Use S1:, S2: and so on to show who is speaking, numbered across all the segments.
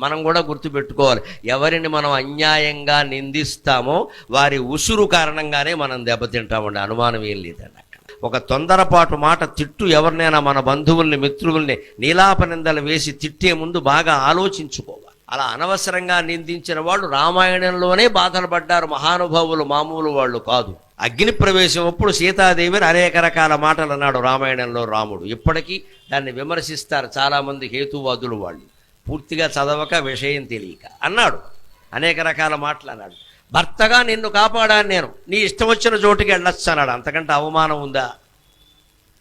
S1: మనం కూడా గుర్తుపెట్టుకోవాలి. ఎవరిని మనం అన్యాయంగా నిందిస్తామో వారి ఉసురు కారణంగానే మనం దెబ్బతింటామండి, అనుమానం ఏం లేదండి. అక్కడ ఒక తొందరపాటు మాట తిట్టు ఎవరినైనా మన బంధువుల్ని మిత్రుల్ని నీలాపనిందలు వేసి తిట్టే ముందు బాగా ఆలోచించుకోవాలి. అలా అనవసరంగా నిందించిన వాళ్ళు రామాయణంలోనే బాధలు పడ్డారు మహానుభావులు, మామూలు వాళ్ళు కాదు. అగ్ని ప్రవేశం అప్పుడు సీతాదేవిని అనేక రకాల మాటలు అన్నాడు రామాయణంలో రాముడు. ఇప్పటికీ దాన్ని విమర్శిస్తారు చాలామంది హేతువాదులు, వాళ్ళు పూర్తిగా చదవక విషయం తెలియక అన్నాడు, అనేక రకాల మాటలు అన్నాడు. భర్తగా నిన్ను కాపాడాను నేను, నీ ఇష్టం వచ్చిన చోటుకి వెళ్ళొచ్చు అన్నాడు. అంతకంటే అవమానం ఉందా?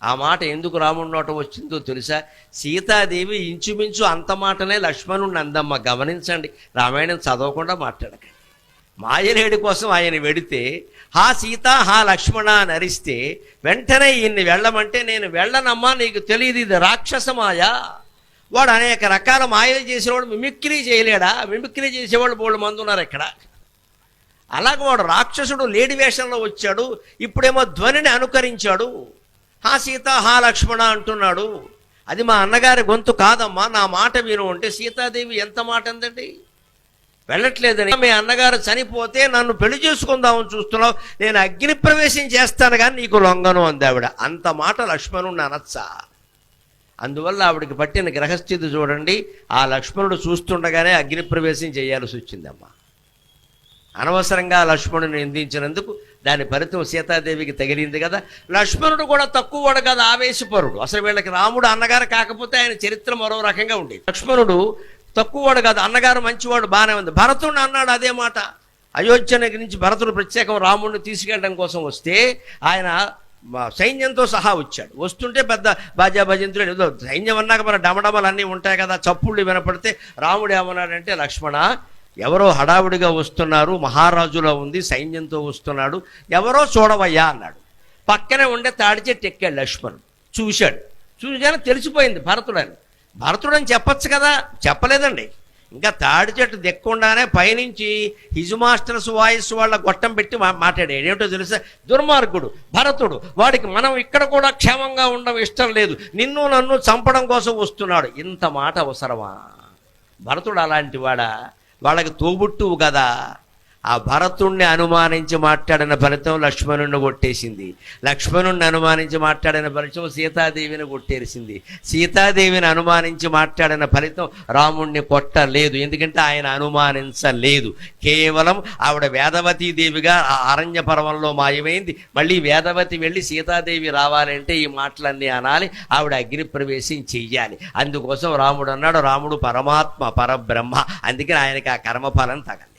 S1: ఆ మాట ఎందుకు రాముడి నోట వచ్చిందో తెలుసా? సీతాదేవి ఇంచుమించు అంత మాటనే లక్ష్మణుడిని అందమ్మ. గమనించండి, రామాయణం చదవకుండా మాట్లాడక. మాయలేడి కోసం ఆయన వెడితే హా సీత హా లక్ష్మణ అని అరిస్తే వెంటనే ఈయన్ని వెళ్ళమంటే నేను వెళ్ళనమ్మా, నీకు తెలియదు ఇది రాక్షసమాయ. వాడు అనేక రకాల మాయలు చేసేవాడు మిమిక్రీ చేయలేడా? మిమిక్రీ చేసేవాళ్ళు బోళ్ళు మంది ఉన్నారు ఇక్కడ. అలాగే వాడు రాక్షసుడు లేడి వేషంలో వచ్చాడు, ఇప్పుడేమో ధ్వనిని అనుకరించాడు. హా సీత హా లక్ష్మణ అంటున్నాడు. అది మా అన్నగారి గొంతు కాదమ్మా, నా మాట విను అంటే సీతాదేవి ఎంత మాట అందండి. వెళ్ళట్లేదని, మీ అన్నగారు చనిపోతే నన్ను పెళ్లి చేసుకుందామని చూస్తున్నావు, నేను అగ్ని ప్రవేశం చేస్తాను కానీ నీకు లొంగను అంది ఆవిడ. అంత మాట లక్ష్మణుడిని అనొచ్చా? అందువల్ల ఆవిడికి పట్టిన గ్రహస్థితి చూడండి. ఆ లక్ష్మణుడు చూస్తుండగానే అగ్ని ప్రవేశం చేయాల్సి వచ్చిందమ్మా. అనవసరంగా లక్ష్మణుని నిందించినందుకు దాని ఫలితం సీతాదేవికి తగిలింది కదా. లక్ష్మణుడు కూడా తక్కువవాడు కదా, ఆవేశపరుడు. అసలు వీళ్ళకి రాముడు అన్నగారు కాకపోతే ఆయన చరిత్ర మరో రకంగా ఉండేది. లక్ష్మణుడు తక్కువవాడు కాదు, అన్నగారు మంచివాడు, బాగానే ఉంది. భరతుడు అన్నాడు అదే మాట. అయోధ్య నుంచి భరతుడు ప్రత్యేకం రాముడిని తీసుకెళ్ళడం కోసం వస్తే ఆయన సైన్యంతో సహా వచ్చాడు. వస్తుంటే పెద్ద బాజా భజంతులు ఏదో సైన్యం అన్నాక మన డమడమలు అన్నీ ఉంటాయి కదా, చప్పుళ్ళు వినపడితే రాముడు ఏమన్నాడంటే, లక్ష్మణ ఎవరో హడావుడిగా వస్తున్నారు, మహారాజులో ఉంది, సైన్యంతో వస్తున్నాడు, ఎవరో చూడవయ్యా అన్నాడు. పక్కనే ఉండే తాడి చెట్టు ఎక్కాడు లక్ష్మణుడు. చూశాను తెలిసిపోయింది భరతుడని. భరతుడని చెప్పచ్చు కదా, చెప్పలేదండి. ఇంకా తాడి చెట్టు దిక్కుండానే పైనుంచి హిజ్ మాస్టర్స్ వాయిస్ వాళ్ళ గొట్టం పెట్టి మాట్లాడాడు. ఏమిటో తెలుసా? దుర్మార్గుడు భరతుడు, వాడికి మనం ఇక్కడ కూడా క్షేమంగా ఉండడం ఇష్టం లేదు, నిన్ను నన్ను చంపడం కోసం వస్తున్నాడు. ఇంత మాట అవసరమా? భరతుడు అలాంటి వాడా? వాళ్ళకి తోబుట్టువు కదా. ఆ భరతుణ్ణి అనుమానించి మాట్లాడిన ఫలితం లక్ష్మణుడిని కొట్టేసింది. లక్ష్మణుడిని అనుమానించి మాట్లాడిన ఫలితం సీతాదేవిని కొట్టేసింది. సీతాదేవిని అనుమానించి మాట్లాడిన ఫలితం రాముణ్ణి కొట్టలేదు, ఎందుకంటే ఆయన అనుమానించలేదు. కేవలం ఆవిడ వేదవతీదేవిగా ఆ అరణ్య పర్వంలో మాయమైంది. మళ్ళీ వేదవతి వెళ్ళి సీతాదేవి రావాలంటే ఈ మాటలన్నీ అనాలి, ఆవిడ అగ్ని ప్రవేశం చెయ్యాలి. అందుకోసం రాముడు అన్నాడు, రాముడు పరమాత్మ పరబ్రహ్మ, అందుకని ఆయనకి ఆ కర్మఫలం తగలేదు.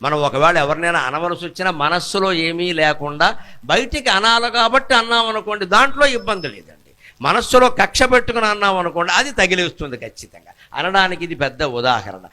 S1: మనం ఒకవేళ ఎవరినైనా అనవలసి వచ్చినా మనస్సులో ఏమీ లేకుండా బయటికి అనాలి కాబట్టి అన్నాం అనుకోండి, దాంట్లో ఇబ్బంది లేదండి. మనస్సులో కక్ష పెట్టుకుని అన్నాం అనుకోండి, అది తగిలేస్తుంది ఖచ్చితంగా. అనడానికి ఇది పెద్ద ఉదాహరణ.